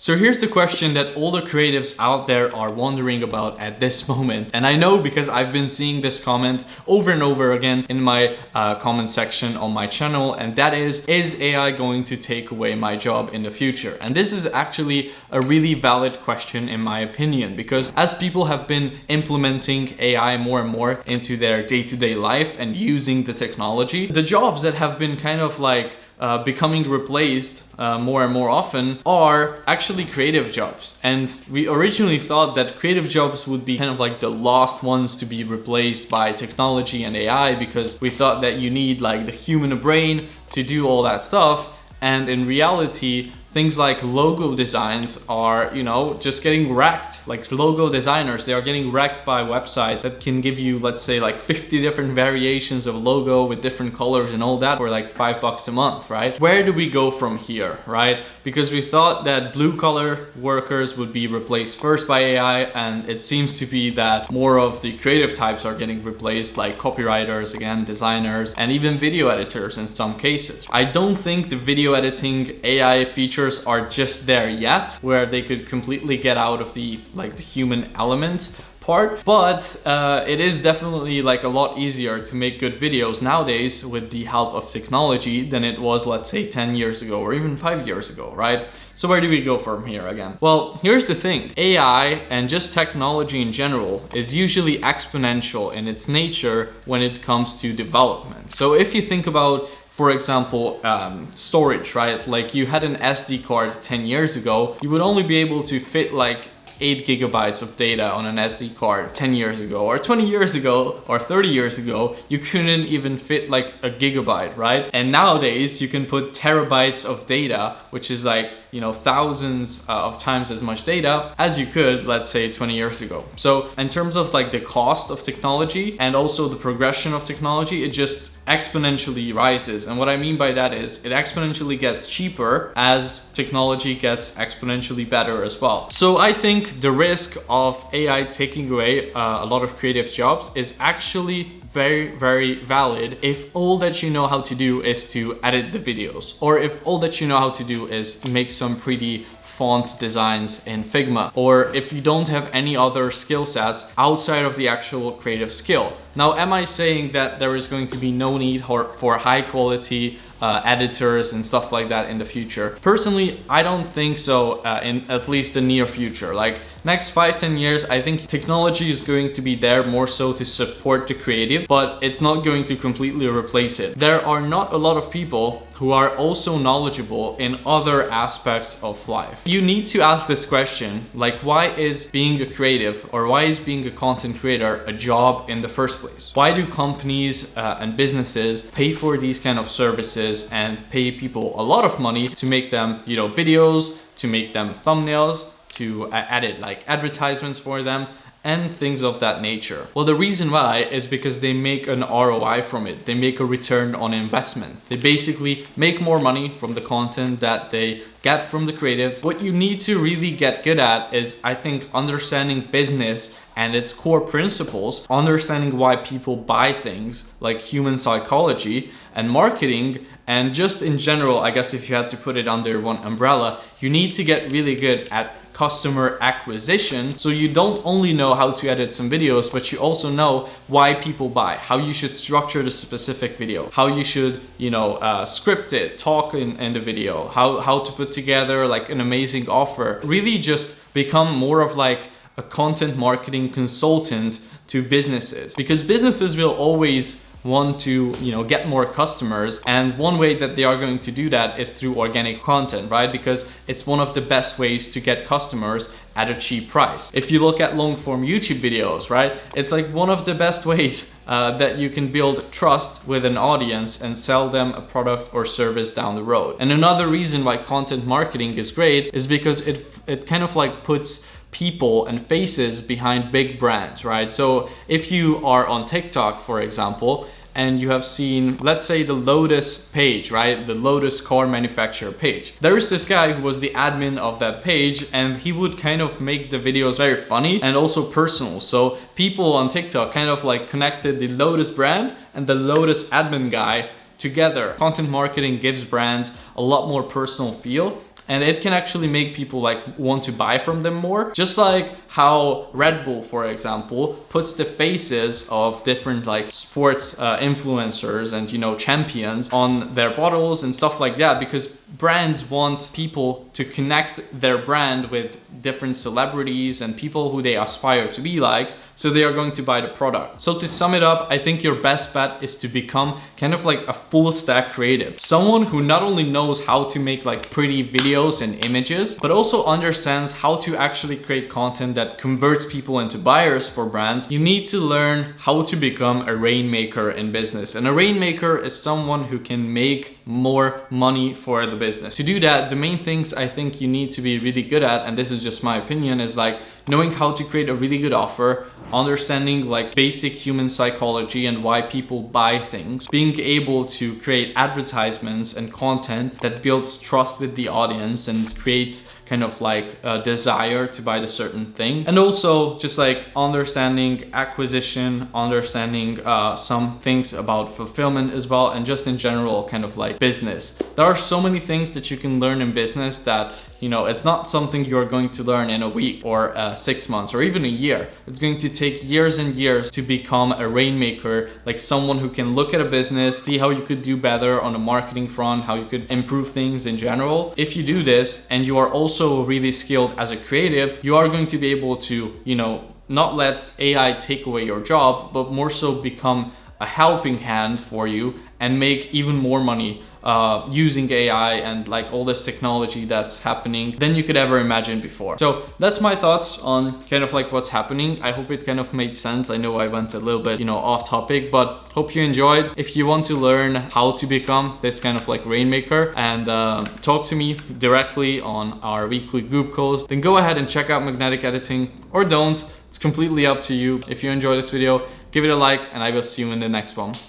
So here's the question that all the creatives out there are wondering about at this moment. And I know because I've been seeing this comment over and over again in my comment section on my channel, and that is AI going to take away my job in the future? And this is actually a really valid question in my opinion, because as people have been implementing AI more and more into their day-to-day life and using the technology, the jobs that have been kind of like becoming replaced more and more often are actually creative jobs. And we originally thought that creative jobs would be kind of like the last ones to be replaced by technology and AI, because we thought that you need like the human brain to do all that stuff. And in reality, things like logo designs are, you know, just getting wrecked. Like logo designers, they are getting wrecked by websites that can give you, let's say, like 50 different variations of logo with different colors and all that for like $5 a month, right? Where do we go from here, right? Because we thought that blue collar workers would be replaced first by AI, and it seems to be that more of the creative types are getting replaced, like copywriters, again, designers, and even video editors in some cases. I don't think the video editing AI features are just there yet, where they could completely get out of the human element part, but it is definitely like a lot easier to make good videos nowadays with the help of technology than it was, let's say, 10 years ago or even 5 years ago, right? So where do we go from here again? Well, here's the thing. AI and just technology in general is usually exponential in its nature when it comes to development. So if you think about, for example, storage, right? Like you had an SD card 10 years ago, you would only be able to fit like 8 gigabytes of data on an SD card 10 years ago, or 20 years ago, or 30 years ago, you couldn't even fit like a gigabyte, right? And nowadays you can put terabytes of data, which is like, you know, thousands of times as much data as you could, let's say, 20 years ago. So in terms of like the cost of technology and also the progression of technology, it just exponentially rises. And what I mean by that is it exponentially gets cheaper as technology gets exponentially better as well. So I think the risk of AI taking away a lot of creative jobs is actually very, very valid if all that you know how to do is to edit the videos, or if all that you know how to do is make some pretty font designs in Figma, or if you don't have any other skill sets outside of the actual creative skill. Now, am I saying that there is going to be no need for high quality editors and stuff like that in the future? Personally, I don't think so, in at least the near future. Like next 5-10 years, I think technology is going to be there more so to support the creative, but it's not going to completely replace it. There are not a lot of people who are also knowledgeable in other aspects of life. You need to ask this question, like, why is being a creative, or why is being a content creator a job in the first place? Why do companies and businesses pay for these kind of services and pay people a lot of money to make them, you know, videos, to make them thumbnails, to edit like advertisements for them, and things of that nature? Well, the reason why is because they make an ROI from it. They make a return on investment. They basically make more money from the content that they get from the creative. What you need to really get good at is, I think, understanding business and its core principles, understanding why people buy things, like human psychology and marketing, and just in general, I guess if you had to put it under one umbrella, you need to get really good at customer acquisition. So you don't only know how to edit some videos, but you also know why people buy, how you should structure the specific video, how you should, you know, script it, talk in the video, how to put together like an amazing offer. Really just become more of like a content marketing consultant to businesses, because businesses will always want to, you know, get more customers, and one way that they are going to do that is through organic content, right? Because it's one of the best ways to get customers at a cheap price. If you look at long form YouTube videos, right, it's like one of the best ways that you can build trust with an audience and sell them a product or service down the road. And another reason why content marketing is great is because it kind of like puts people and faces behind big brands, right? So if you are on TikTok, for example, and you have seen, let's say, the Lotus page, right? The Lotus car manufacturer page. There is this guy who was the admin of that page, and he would kind of make the videos very funny and also personal. So people on TikTok kind of like connected the Lotus brand and the Lotus admin guy together. Content marketing gives brands a lot more personal feel, and it can actually make people like want to buy from them more. Just like how Red Bull, for example, puts the faces of different like sports influencers and, you know, champions on their bottles and stuff like that, because brands want people to connect their brand with different celebrities and people who they aspire to be like, so they are going to buy the product. So to sum it up, I think your best bet is to become kind of like a full stack creative. Someone who not only knows how to make like pretty videos and images, but also understands how to actually create content that converts people into buyers for brands. You need to learn how to become a rainmaker in business. And a rainmaker is someone who can make more money for the business. To do that, the main things I think you need to be really good at, and this is just my opinion, is like knowing how to create a really good offer, understanding like basic human psychology and why people buy things, being able to create advertisements and content that builds trust with the audience and creates kind of like a desire to buy the certain thing, and also just like understanding acquisition, understanding some things about fulfillment as well, and just in general kind of like business. There are so many things that you can learn in business that, you know, it's not something you're going to learn in a week or 6 months or even a year. It's going to take years and years to become a rainmaker, like someone who can look at a business, see how you could do better on a marketing front, how you could improve things in general. If you do this and you are also really skilled as a creative, you are going to be able to, you know, not let AI take away your job, but more so become a helping hand for you and make even more money using AI and like all this technology that's happening than you could ever imagine before. So that's my thoughts on kind of like what's happening. I hope it kind of made sense. I know I went a little bit, you know, off topic, but hope you enjoyed. If you want to learn how to become this kind of like rainmaker and talk to me directly on our weekly group calls, then go ahead and check out Magnetic Editing, or don't. It's completely up to you. If you enjoyed this video, give it a like, and I will see you in the next one.